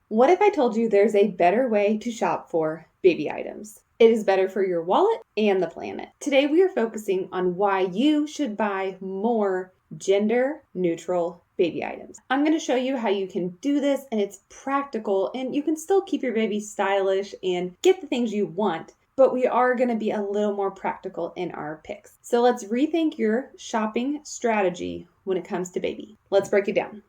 What if I told you there's a better way to shop for baby items? It is better for your wallet and the planet. Today we are focusing on why you should buy more gender neutral baby items. I'm going to show you how you can do this, and it's practical, and you can still keep your baby stylish and get the things you want, but we are going to be a little more practical in our picks. So let's rethink your shopping strategy when it comes to baby. Let's break it down.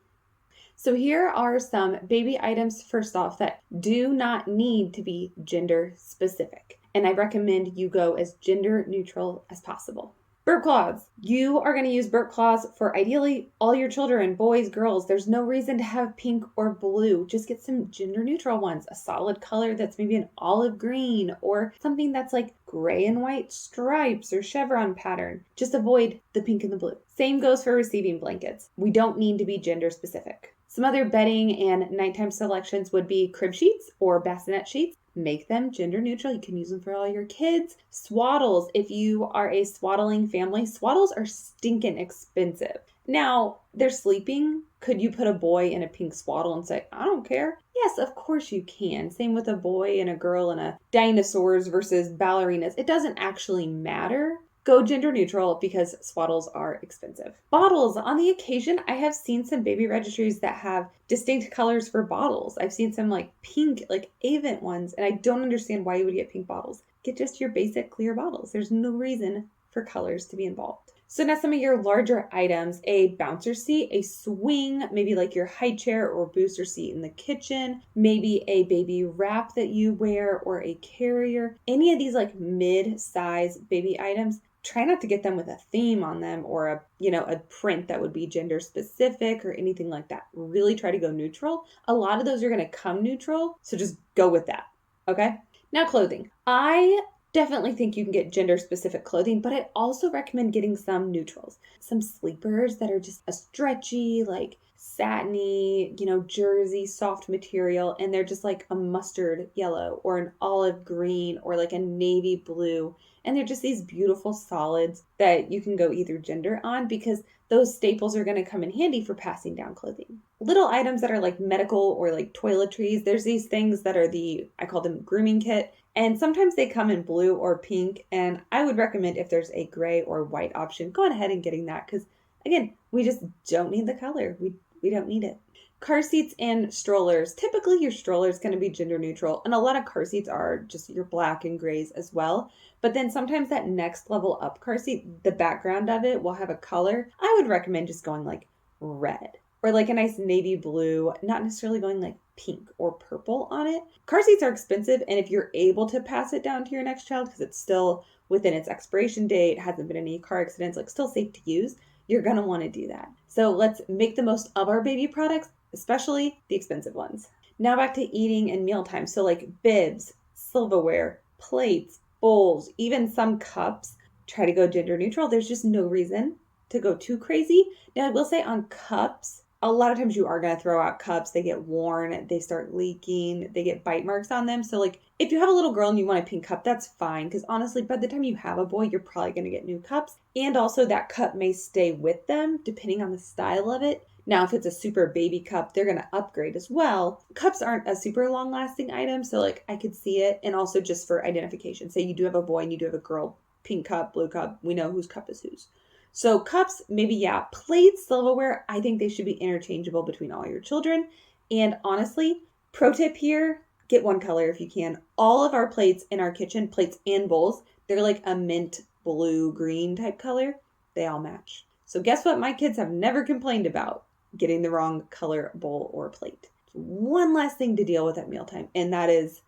So here are some baby items, first off, that do not need to be gender specific. And I recommend you go as gender neutral as possible. Burp cloths. You are going to use burp cloths for ideally all your children, boys, girls. There's no reason to have pink or blue. Just get some gender neutral ones. A solid color that's maybe an olive green, or something that's like gray and white stripes or chevron pattern. Just avoid the pink and the blue. Same goes for receiving blankets. We don't need to be gender specific. Some other bedding and nighttime selections would be crib sheets or bassinet sheets. Make them gender neutral. You can use them for all your kids. Swaddles. If you are a swaddling family, swaddles are stinking expensive. Now, they're sleeping. Could you put a boy in a pink swaddle and say, I don't care? Yes, of course you can. Same with a boy and a girl in a dinosaurs versus ballerinas. It doesn't actually matter. Go gender neutral because swaddles are expensive. Bottles. On the occasion, I have seen some baby registries that have distinct colors for bottles. I've seen some like pink, like Avent ones, and I don't understand why you would get pink bottles. Get just your basic clear bottles. There's no reason for colors to be involved. So now some of your larger items, a bouncer seat, a swing, maybe like your high chair or booster seat in the kitchen, maybe a baby wrap that you wear or a carrier. Any of these like mid-size baby items, try not to get them with a theme on them or a print that would be gender specific or anything like that. Really try to go neutral. A lot of those are going to come neutral, so just go with that. Okay? Now clothing. I definitely think you can get gender specific clothing, but I also recommend getting some neutrals. Some sleepers that are just a stretchy, like satiny, jersey, soft material, and they're just like a mustard yellow or an olive green or like a navy blue. And they're just these beautiful solids that you can go either gender on because those staples are going to come in handy for passing down clothing. Little items that are like medical or like toiletries, there's these things that are I call them grooming kit. And sometimes they come in blue or pink. And I would recommend if there's a gray or white option, go ahead and getting that because, again, we just don't need the color. We don't need it. Car seats and strollers. Typically, your stroller is going to be gender neutral, and a lot of car seats are just your black and grays as well. But then sometimes that next level up car seat, the background of it will have a color. I would recommend just going like red or like a nice navy blue, not necessarily going like pink or purple on it. Car seats are expensive, and if you're able to pass it down to your next child because it's still within its expiration date, hasn't been any car accidents, like still safe to use, you're going to want to do that. So let's make the most of our baby products, especially the expensive ones. Now back to eating and mealtime. So like bibs, silverware, plates, bowls, even some cups, try to go gender neutral. There's just no reason to go too crazy. Now I will say on cups, a lot of times you are going to throw out cups. They get worn, they start leaking, they get bite marks on them. So like if you have a little girl and you want a pink cup, that's fine. Because honestly, by the time you have a boy, you're probably going to get new cups. And also that cup may stay with them depending on the style of it. Now, if it's a super baby cup, they're going to upgrade as well. Cups aren't a super long lasting item. So like I could see it. And also just for identification, say you do have a boy and you do have a girl, pink cup, blue cup, we know whose cup is whose. So cups, maybe, yeah. Plates, silverware, I think they should be interchangeable between all your children. And honestly, pro tip here, get one color if you can. All of our plates in our kitchen, plates and bowls, they're like a mint blue green type color. They all match. So guess what my kids have never complained about? Getting the wrong color bowl or plate. One last thing to deal with at mealtime, and that is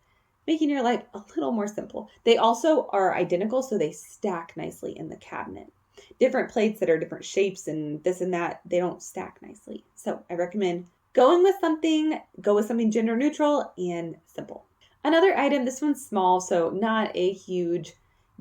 making your life a little more simple. They also are identical, so they stack nicely in the cabinet. Different plates that are different shapes and this and that, they don't stack nicely. So I recommend go with something gender neutral and simple. Another item, this one's small, so not a huge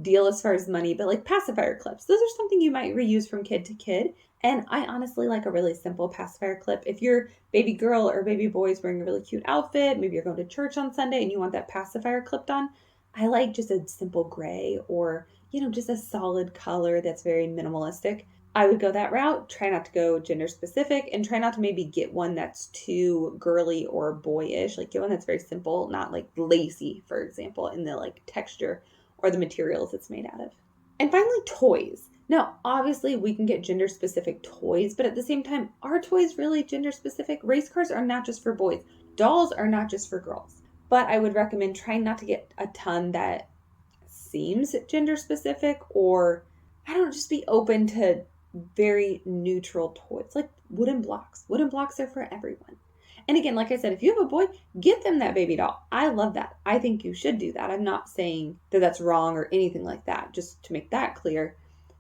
deal as far as money, but like pacifier clips. Those are something you might reuse from kid to kid. And I honestly like a really simple pacifier clip. If your baby girl or baby boy is wearing a really cute outfit, maybe you're going to church on Sunday and you want that pacifier clipped on, I like just a simple gray or, just a solid color that's very minimalistic. I would go that route. Try not to go gender specific and try not to maybe get one that's too girly or boyish. Like get one that's very simple, not like lacy, for example, in the like texture or the materials it's made out of. And finally, toys. Now, obviously, we can get gender specific toys, but at the same time, are toys really gender specific? Race cars are not just for boys, dolls are not just for girls. But I would recommend trying not to get a ton that seems gender specific, or I don't know, just be open to very neutral toys like wooden blocks. Wooden blocks are for everyone. And again, like I said, if you have a boy, get them that baby doll. I love that. I think you should do that. I'm not saying that that's wrong or anything like that, just to make that clear.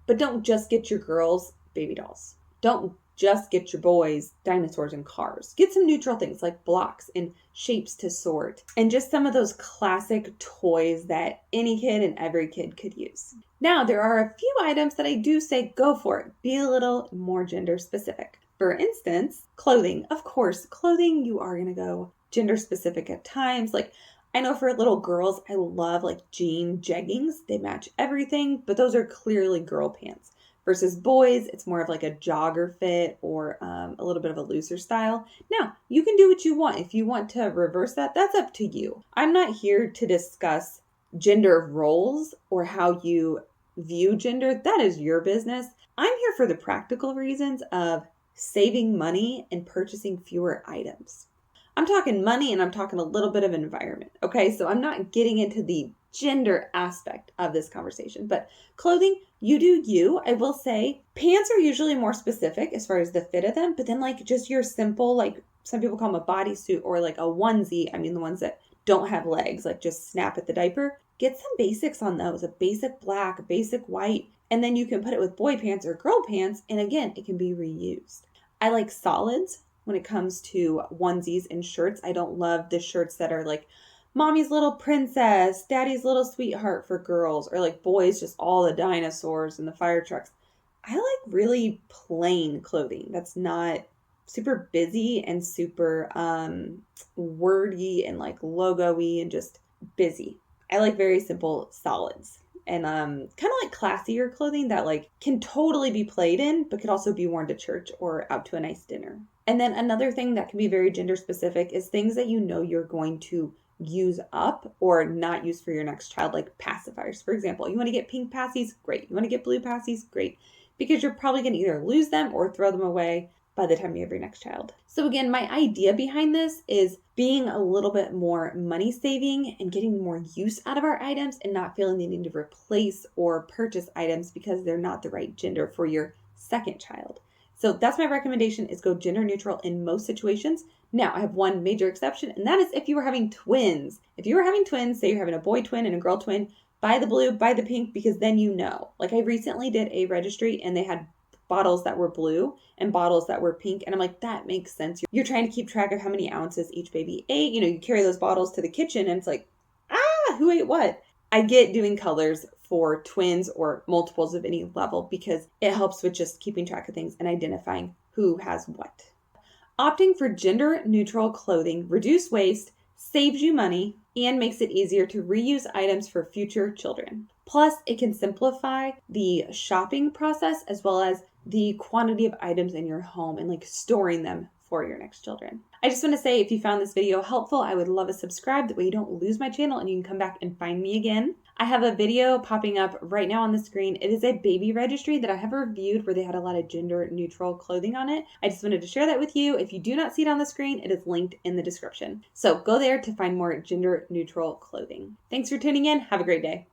But don't just get your girls baby dolls. Don't just get your boys dinosaurs and cars. Get some neutral things like blocks and shapes to sort, and just some of those classic toys that any kid and every kid could use. Now, there are a few items that I do say go for it. Be a little more gender specific. For instance, clothing. Of course, clothing, you are going to go gender specific at times. Like, I know for little girls, I love like jean jeggings. They match everything, but those are clearly girl pants. Versus boys, it's more of like a jogger fit or a little bit of a looser style. Now, you can do what you want. If you want to reverse that, that's up to you. I'm not here to discuss gender roles or how you view gender. That is your business. I'm here for the practical reasons of saving money and purchasing fewer items. I'm talking money and I'm talking a little bit of environment. Okay, so I'm not getting into the gender aspect of this conversation, but clothing, you do you. I will say pants are usually more specific as far as the fit of them, but then like just your simple, like some people call them a bodysuit or like a onesie. I mean, the ones that don't have legs, like just snap at the diaper. Get some basics on those, a basic black, a basic white, and then you can put it with boy pants or girl pants. And again, it can be reused. I like solids when it comes to onesies and shirts. I don't love the shirts that are like mommy's little princess, daddy's little sweetheart for girls, or like boys, just all the dinosaurs and the fire trucks. I like really plain clothing that's not super busy and super wordy and like logo-y and just busy. I like very simple solids and kind of like classier clothing that like can totally be played in, but could also be worn to church or out to a nice dinner. And then another thing that can be very gender specific is things that you know you're going to use up or not use for your next child, like pacifiers. For example, you want to get pink passies? Great. You want to get blue passies? Great. Because you're probably going to either lose them or throw them away by the time you have your next child. So again, my idea behind this is being a little bit more money saving and getting more use out of our items and not feeling the need to replace or purchase items because they're not the right gender for your second child. So that's my recommendation, is go gender neutral in most situations. Now, I have one major exception, and that is if you were having twins. If you were having twins, say you're having a boy twin and a girl twin, buy the blue, buy the pink, because then you know. Like I recently did a registry and they had bottles that were blue and bottles that were pink. And I'm like, that makes sense. You're trying to keep track of how many ounces each baby ate. You know, you carry those bottles to the kitchen and it's like, who ate what? I get doing colors for twins or multiples of any level because it helps with just keeping track of things and identifying who has what. Opting for gender neutral clothing reduces waste, saves you money, and makes it easier to reuse items for future children. Plus, it can simplify the shopping process as well as the quantity of items in your home and like storing them for your next children. I just want to say, if you found this video helpful, I would love a subscribe. That way you don't lose my channel and you can come back and find me again. I have a video popping up right now on the screen. It is a baby registry that I have reviewed where they had a lot of gender neutral clothing on it. I just wanted to share that with you. If you do not see it on the screen, it is linked in the description. So go there to find more gender neutral clothing. Thanks for tuning in. Have a great day.